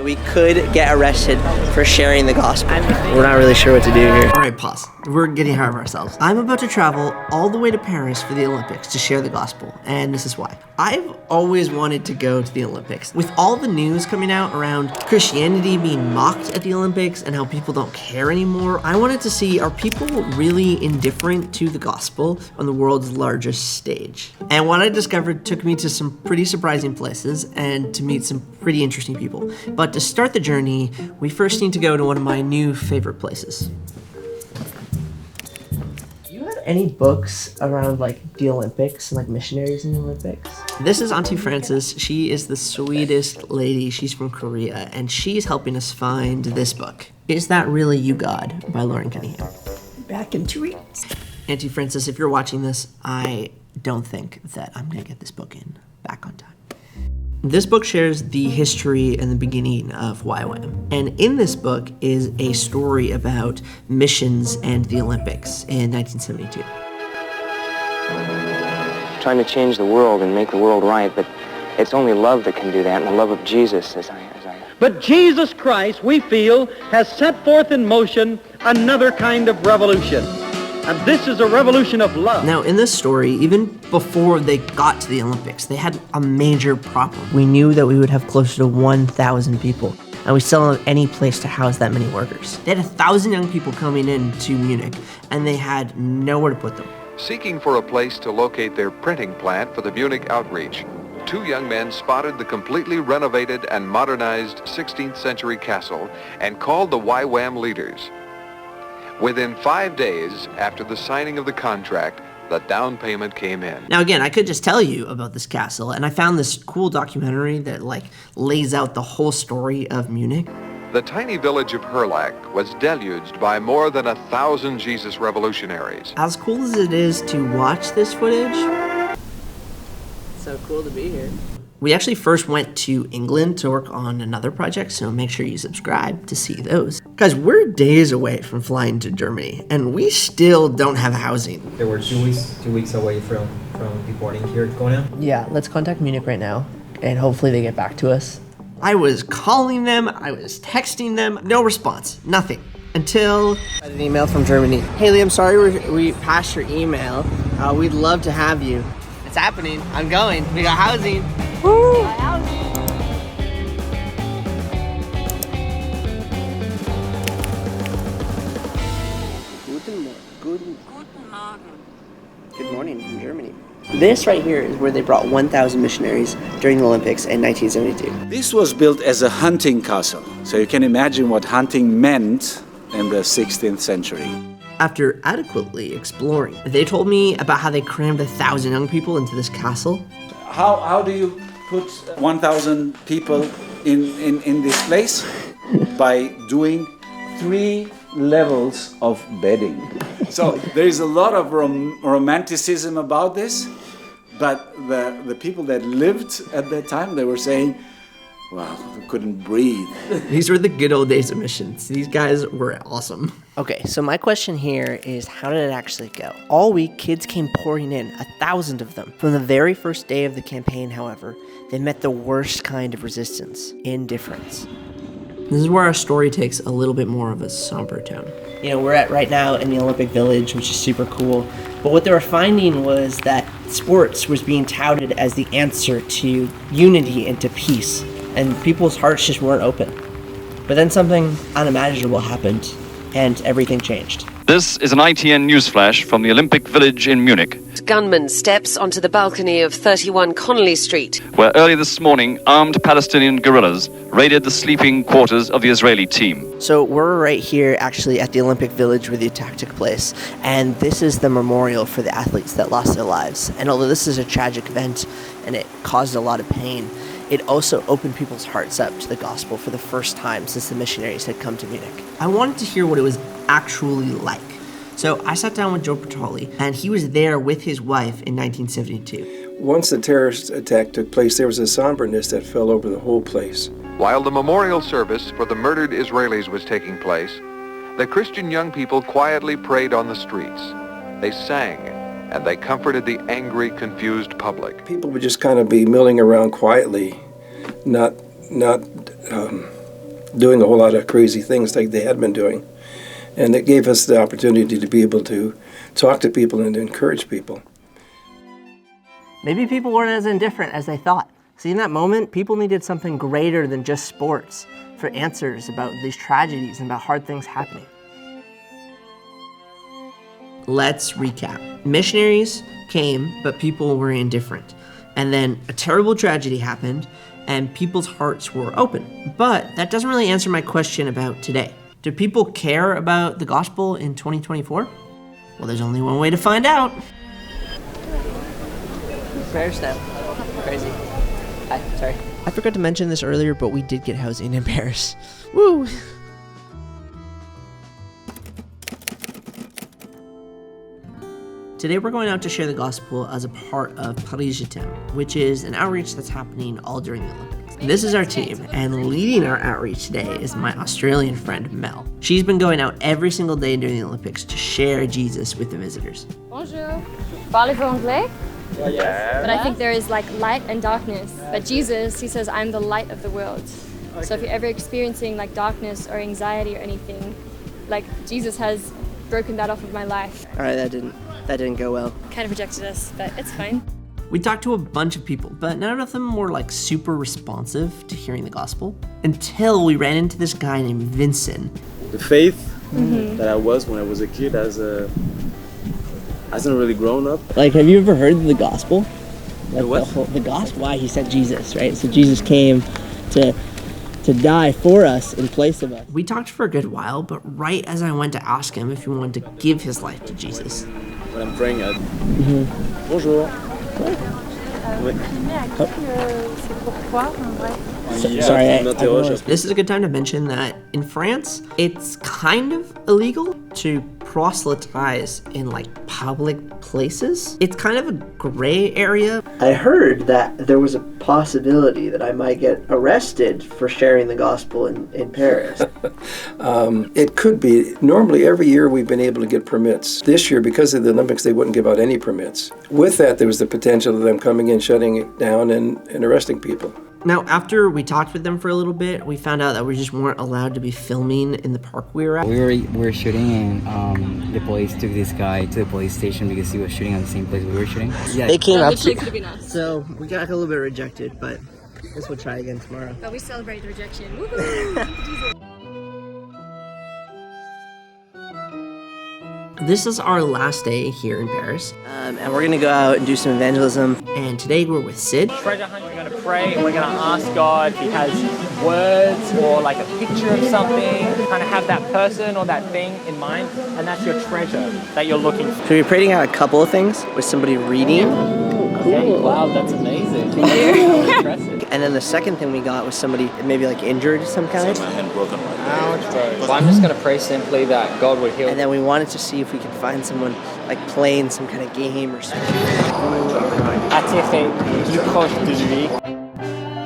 we could get arrested for sharing the gospel. We're not really sure what to do here. All right, pause. We're getting ahead of ourselves. I'm about to travel all the way to Paris for the Olympics to share the gospel, and this is why. I've always wanted to go to the Olympics. With all the news coming out around Christianity being mocked at the Olympics and how people don't care anymore, I wanted to see, are people really indifferent to the gospel on the world's largest stage? And what I discovered took me to some pretty surprising places and to meet some pretty interesting people. But to start the journey, we first need to go to one of my new favorite places. Do you have any books around like the Olympics and like missionaries in the Olympics? This is Auntie Frances. She is the sweetest lady. She's from Korea, and she's helping us find this book. Is That Really You, God? By Lauren Cunningham. Back in 2 weeks. Auntie Frances, if you're watching this, I don't think that I'm gonna get this book in back on time. This book shares the history and the beginning of Ywam. And in this book is a story about missions and the Olympics in 1972. Trying to change the world and make the world right, but it's only love that can do that, and the love of Jesus, as I. But Jesus Christ, we feel, has set forth in motion another kind of revolution. And this is a revolution of love. Now, in this story, even before they got to the Olympics, they had a major problem. We knew that we would have closer to 1,000 people, and we still don't have any place to house that many workers. They had 1,000 young people coming in to Munich, and they had nowhere to put them. Seeking for a place to locate their printing plant for the Munich outreach, two young men spotted the completely renovated and modernized 16th century castle and called the Ywam leaders. Within 5 days after the signing of the contract, the down payment came in. Now again, I could just tell you about this castle, and I found this cool documentary that lays out the whole story of Munich. The tiny village of Hurlach was deluged by more than 1,000 Jesus revolutionaries. As cool as it is to watch this footage, it's so cool to be here. We actually first went to England to work on another project, so make sure you subscribe to see those. Guys, we're days away from flying to Germany, and we still don't have housing. They were 2 weeks away from deporting here at Kona. Yeah, let's contact Munich right now, and hopefully they get back to us. I was calling them, I was texting them, no response, nothing. Until I had an email from Germany. Haley, I'm sorry we passed your email. We'd love to have you. It's happening, I'm going, we got housing. Woo! Good morning from Germany. This right here is where they brought 1,000 missionaries during the Olympics in 1972. This was built as a hunting castle, so you can imagine what hunting meant in the 16th century. After adequately exploring, they told me about how they crammed 1,000 young people into this castle. How do you put 1,000 people in this place? By doing 3 levels of bedding. So there is a lot of romanticism about this, but the people that lived at that time, they were saying, wow, we couldn't breathe. These were the good old days of missions. These guys were awesome. Okay, so my question here is, how did it actually go? All week, kids came pouring in, 1,000 of them. From the very first day of the campaign, however, they met the worst kind of resistance: indifference. This is where our story takes a little bit more of a somber tone. You know, we're at right now in the Olympic Village, which is super cool. But what they were finding was that sports was being touted as the answer to unity and to peace. And people's hearts just weren't open. But then something unimaginable happened, and everything changed. This is an ITN newsflash from the Olympic Village in Munich. Gunman steps onto the balcony of 31 Connolly Street, where early this morning, armed Palestinian guerrillas raided the sleeping quarters of the Israeli team. So we're right here actually at the Olympic Village where the attack took place, and this is the memorial for the athletes that lost their lives. And although this is a tragic event and it caused a lot of pain, it also opened people's hearts up to the gospel for the first time since the missionaries had come to Munich. I wanted to hear what it was actually like. So I sat down with Joe Bertoli, and he was there with his wife in 1972. Once the terrorist attack took place, there was a somberness that fell over the whole place. While the memorial service for the murdered Israelis was taking place, the Christian young people quietly prayed on the streets. They sang, and they comforted the angry, confused public. People would just kind of be milling around quietly, not doing a whole lot of crazy things like they had been doing. And it gave us the opportunity to be able to talk to people and to encourage people. Maybe people weren't as indifferent as they thought. See, in that moment, people needed something greater than just sports for answers about these tragedies and about hard things happening. Let's recap. Missionaries came, but people were indifferent. And then a terrible tragedy happened, and people's hearts were open. But that doesn't really answer my question about today. Do people care about the gospel in 2024? Well, there's only one way to find out. Prayer step. Crazy. Hi, sorry. I forgot to mention this earlier, but we did get housing in Paris. Woo! Today we're going out to share the gospel as a part of Paris Je t'aime, which is an outreach that's happening all during the Olympics. This is our team, and leading our outreach today is my Australian friend, Mel. She's been going out every single day during the Olympics to share Jesus with the visitors. Bonjour. Parlez-vous anglais? Yeah. But I think there is like light and darkness. But Jesus, he says, I'm the light of the world. Okay. So if you're ever experiencing like darkness or anxiety or anything, like Jesus has broken that off of my life. All right, that didn't go well. Kind of rejected us, but it's fine. We talked to a bunch of people, but none of them were like super responsive to hearing the gospel until we ran into this guy named Vincent. The faith that I was when I was a kid hasn't really grown up. Like, have you ever heard the gospel? Like the gospel, why he sent Jesus, right? So Jesus came to die for us in place of us. We talked for a good while, but right as I went to ask him if he wanted to give his life to Jesus. When I'm praying, Bonjour. Sorry, this is a good time to mention that in France, it's kind of illegal to proselytize in like public places. It's kind of a gray area. I heard that there was a possibility that I might get arrested for sharing the gospel in Paris. It could be. Normally every year we've been able to get permits. This year, because of the Olympics, they wouldn't give out any permits. With that, there was the potential of them coming in, shutting it down, and arresting people. Now, after we talked with them for a little bit, we found out that we just weren't allowed to be filming in the park we were at. We were shooting, and the police took this guy to the police station because he was shooting on the same place we were shooting. Yeah, they came up to us. So we got a little bit rejected, but I guess we'll try again tomorrow. But we celebrate the rejection. Woohoo! This is our last day here in Paris, and we're going to go out and do some evangelism. And today we're with Sid. Treasure hunt, we're going to pray, and we're going to ask God if he has words or like a picture of something, kind of have that person or that thing in mind, and that's your treasure that you're looking for. So we're praying out a couple of things with somebody reading. Okay, wow, that's amazing. Impressive. And then the second thing we got was somebody maybe like injured of some kind. Ouch, bro. Well, I'm just going to pray simply that God would heal. And then we wanted to see if we could find someone like playing some kind of game or something. Attirer plus proche de lui.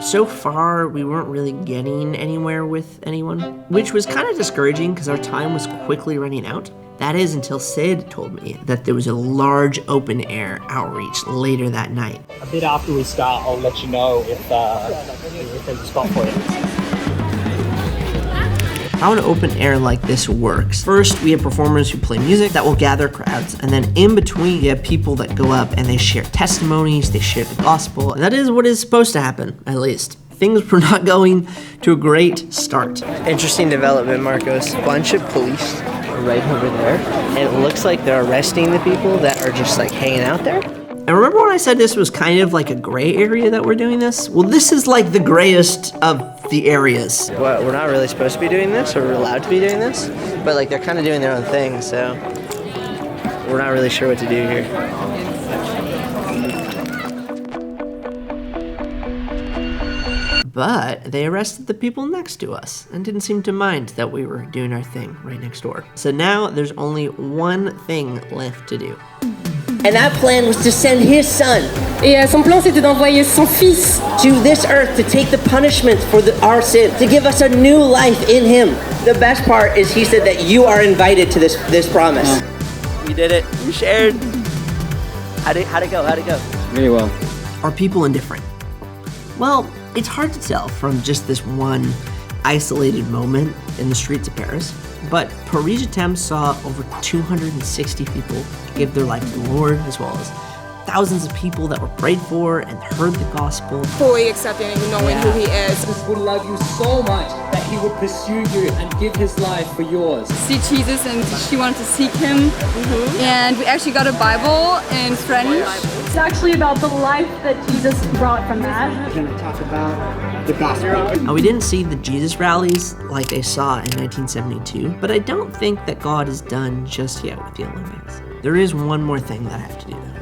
So far, we weren't really getting anywhere with anyone, which was kind of discouraging because our time was quickly running out. That is until Sid told me that there was a large open-air outreach later that night. A bit after we start, I'll let you know if there's a spot for you. How an open air like this works. First, we have performers who play music that will gather crowds, and then in between, you have people that go up and they share testimonies, they share the gospel, and that is what is supposed to happen, at least. Things were not going to a great start. Interesting development, Marcos. A bunch of police right over there, and it looks like they're arresting the people that are just like hanging out there. And remember when I said this was kind of like a gray area that we're doing this? Well, this is like the grayest of the areas. Well, we're not really supposed to be doing this, or we're allowed to be doing this, but like they're kind of doing their own thing, so we're not really sure what to do here. But they arrested the people next to us and didn't seem to mind that we were doing our thing right next door. So now there's only one thing left to do. And that plan was to send his son. Et son plan, c'était d'envoyer son fils to this earth to take the punishment for our sin, to give us a new life in him. The best part is he said that you are invited to this promise. We did it. We shared. How'd it go? Really well. Are people indifferent? Well, it's hard to tell from just this one isolated moment in the streets of Paris, but Paris Jetem saw over 260 people give their life to the Lord, as well as thousands of people that were prayed for and heard the gospel. Fully accepting and knowing who he is. Jesus would love you so much that he would pursue you and give his life for yours. See Jesus, and she wanted to seek him. And we actually got a Bible in French. It's actually about the life that Jesus brought from that. We're going to talk about the gospel. Now, we didn't see the Jesus rallies like they saw in 1972, but I don't think that God is done just yet with the Olympics. There is one more thing that I have to do though.